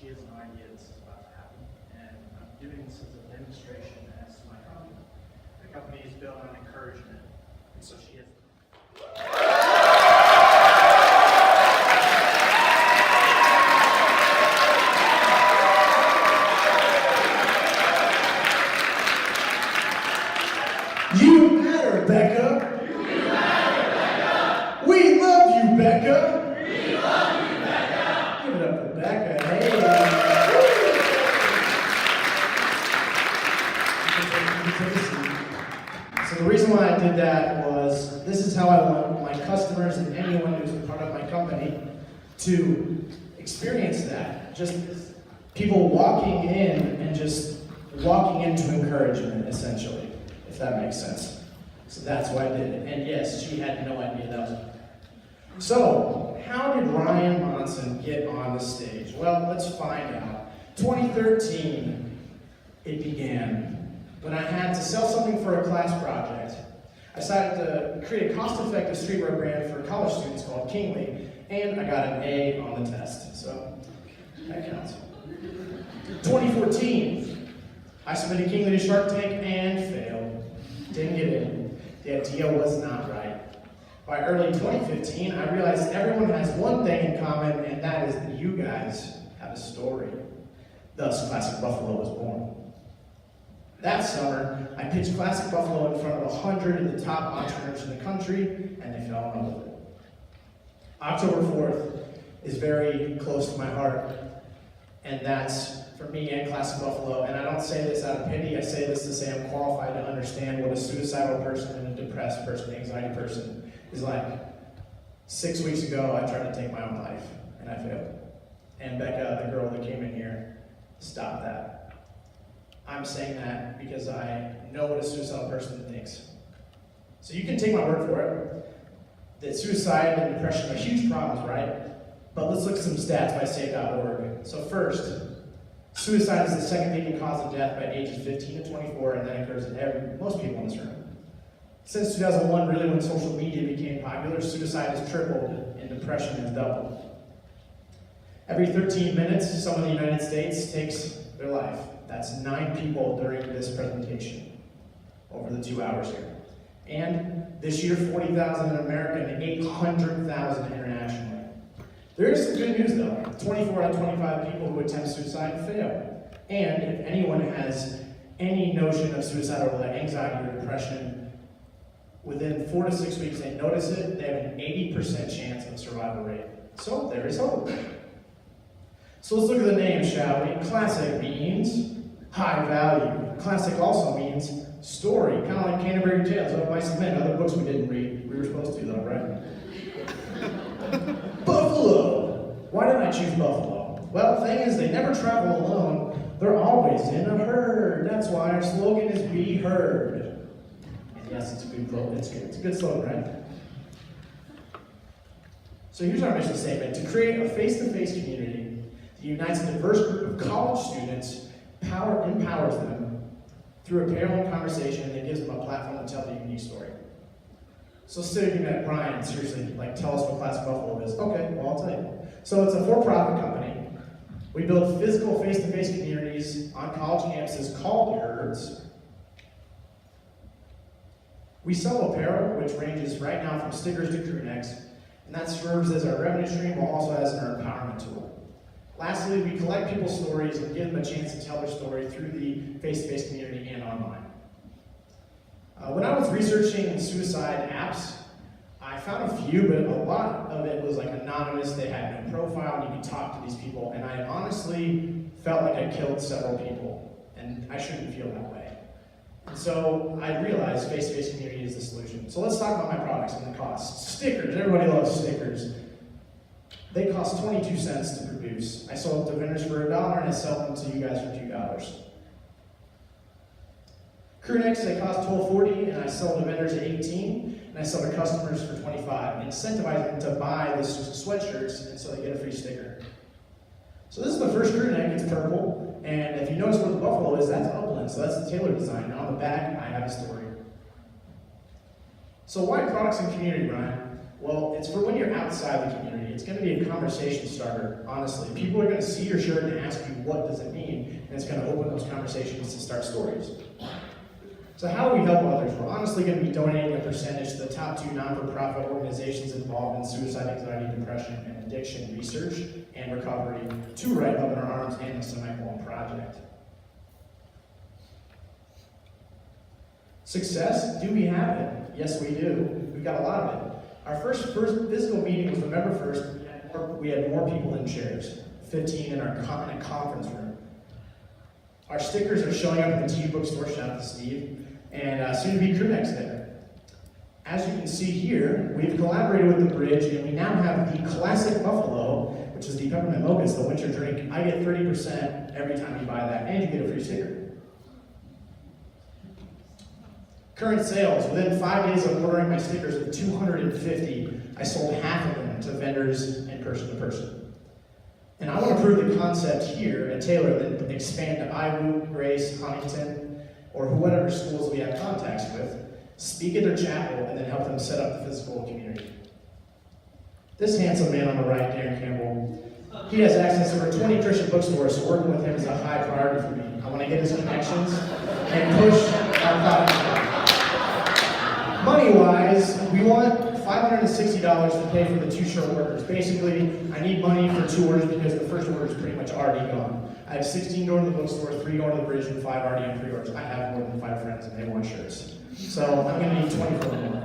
she has no idea this is about to happen. And I'm doing this as a demonstration as to my company. The company is built on encouragement. And so she has. You matter, Becca. You matter, Becca. We love you, Becca. We love you, Becca. Give it up for Becca. Hey. So the reason why I did that was this is how I want my customers and anyone who's a part of my company to experience that. Just people walking in and just walking into encouragement, essentially, if that makes sense. So that's why I did it. And yes, she had no idea that was. So, how did Ryan Monson get on the stage? Well, let's find out. 2013, it began when I had to sell something for a class project. I decided to create a cost-effective streetwear brand for college students called Kingly, and I got an A on the test, so that counts. 2014, I submitted Kingly to Shark Tank and failed. Didn't get in. The idea was not right. By early 2015, I realized everyone has one thing in common, and that is that you guys have a story. Thus, Classic Buffalo was born. That summer, I pitched Classic Buffalo in front of 100 of the top entrepreneurs in the country, and they fell in love with it. October 4th is very close to my heart, and that's for me and Classic Buffalo. And I don't say this out of pity, I say this to say I'm qualified to understand what a suicidal person and a depressed person, anxiety person is like. 6 weeks ago, I tried to take my own life, and I failed. And Becca, the girl that came in here, stopped that. I'm saying that because I know what a suicidal person thinks. So you can take my word for it, that suicide and depression are huge problems, right? But let's look at some stats by Save.org. So first, suicide is the second leading cause of death by ages 15 to 24, and that occurs in most people in this room. Since 2001, really when social media became popular, suicide has tripled and depression has doubled. Every 13 minutes, someone in the United States takes their life. That's 9 people during this presentation over the 2 hours here. And this year, 40,000 in America and 800,000 internationally. There is some good news though. 24 out of 25 people who attempt suicide fail. And if anyone has any notion of suicidal anxiety or depression, within 4 to 6 weeks they notice it, they have an 80% chance of survival rate. So there is hope. So let's look at the name, shall we? Classic means high value. Classic also means story, kind of like Canterbury Tales, Of Mice and Men, other books we didn't read. We were supposed to though, right? Buffalo. Why did I choose Buffalo? Well, the thing is, they never travel alone. They're always in a herd. That's why our slogan is Be Heard. And yes, it's a good quote. It's good. It's a good slogan, right? So here's our mission statement: to create a face-to-face community that unites a diverse group of college students, empowers them through apparel and conversation, and gives them a platform to tell their unique story. So say you met Brian, seriously, tell us what Classic Buffalo is. Okay, well, I'll tell you. So it's a for-profit company. We build physical face-to-face communities on college campuses called herds. We sell apparel, which ranges right now from stickers to crew necks, and that serves as our revenue stream, while also as our empowerment tool. Lastly, we collect people's stories and give them a chance to tell their story through the face-to-face community and online. When I was researching suicide apps, I found a few, but a lot of it was anonymous. They had no profile, and you could talk to these people, and I honestly felt like I killed several people, and I shouldn't feel that way. And so I realized face-to-face community is the solution. So let's talk about my products and the costs. Stickers, everybody loves stickers. They cost 22 cents to produce. I sell them to vendors for $1, and I sell them to you guys for $2. Crew necks, they cost $12.40, and I sell them to vendors at $18, and I sell to customers for $25. And incentivize them to buy the sweatshirts, and so they get a free sticker. So this is the first crew neck. It's purple, and if you notice where the buffalo is, that's Upland, so that's the Taylor design. And on the back, I have a story. So why products and community, Brian? Well, it's for when you're outside the community. It's going to be a conversation starter, honestly. People are going to see your shirt and ask you, what does it mean? And it's going to open those conversations to start stories. So how do we help others? We're honestly going to be donating a percentage to the top 2 non-for-profit organizations involved in suicide, anxiety, depression, and addiction research and recovery to Right Love in Our Arms and the Semicolon Project. Success, do we have it? Yes, we do. We've got a lot of it. Our first physical meeting was November 1st. We had more people in chairs, 15 in our conference room. Our stickers are showing up at the TV bookstore, shout out to Steve, and soon to be crew next there. As you can see here, we've collaborated with the Bridge, and we now have the Classic Buffalo, which is the peppermint mocha, it's the winter drink. I get 30% every time you buy that, and you get a free sticker. Current sales, within 5 days of ordering my stickers of 250, I sold half of them to vendors and person to person. And I want to prove the concept here at Taylor, then expand to IWU, Grace, Huntington, or whatever schools we have contacts with, speak at their chapel, and then help them set up the physical community. This handsome man on the right, Darren Campbell, he has access to over 20 Christian bookstores, so working with him is a high priority for me. I want to get his connections and push our product. Money-wise, we want $560 to pay for the 2 short orders. Basically, I need money for 2 orders because the first order is pretty much already gone. I have 16 going to the bookstore, 3 going to the Bridge, and 5 already in pre-orders. I have more than 5 friends and they want shirts. So I'm going to need 24 more.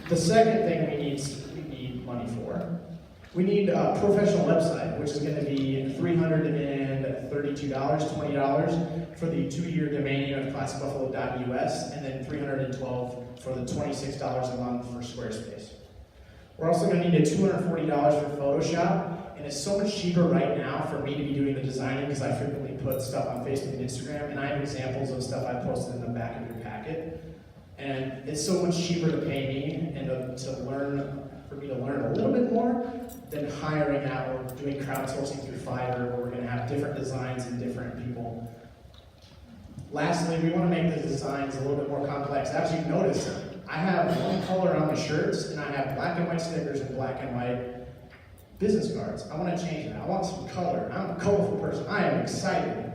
The second thing we need money for, we need a professional website, which is going to be $332, $20 for the 2-year domain name of classicbuffalo.us, and then $312 for the $26 a month for Squarespace. We're also going to need $240 for Photoshop, and it's so much cheaper right now for me to be doing the designing because I frequently put stuff on Facebook and Instagram, and I have examples of stuff I posted in the back of your packet. And it's so much cheaper to pay me and for me to learn a little bit more than hiring out or doing crowdsourcing through Fiverr, where we're going to have different designs and different people. Lastly, we want to make the designs a little bit more complex. As you notice, I have one color on the shirts, and I have black and white stickers and black and white business cards. I want to change that. I want some color. I'm a colorful person. I am excited.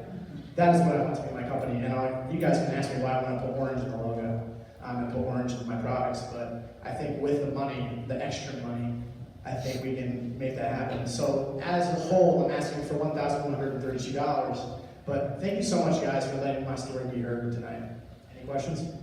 That is what I want to be in my company. And you guys can ask me why I want to put orange in the logo. I'm going to put orange in my products, but I think with the money, the extra money, I think we can make that happen. So as a whole, I'm asking for $1,132. But thank you so much, guys, for letting my story be heard tonight. Any questions?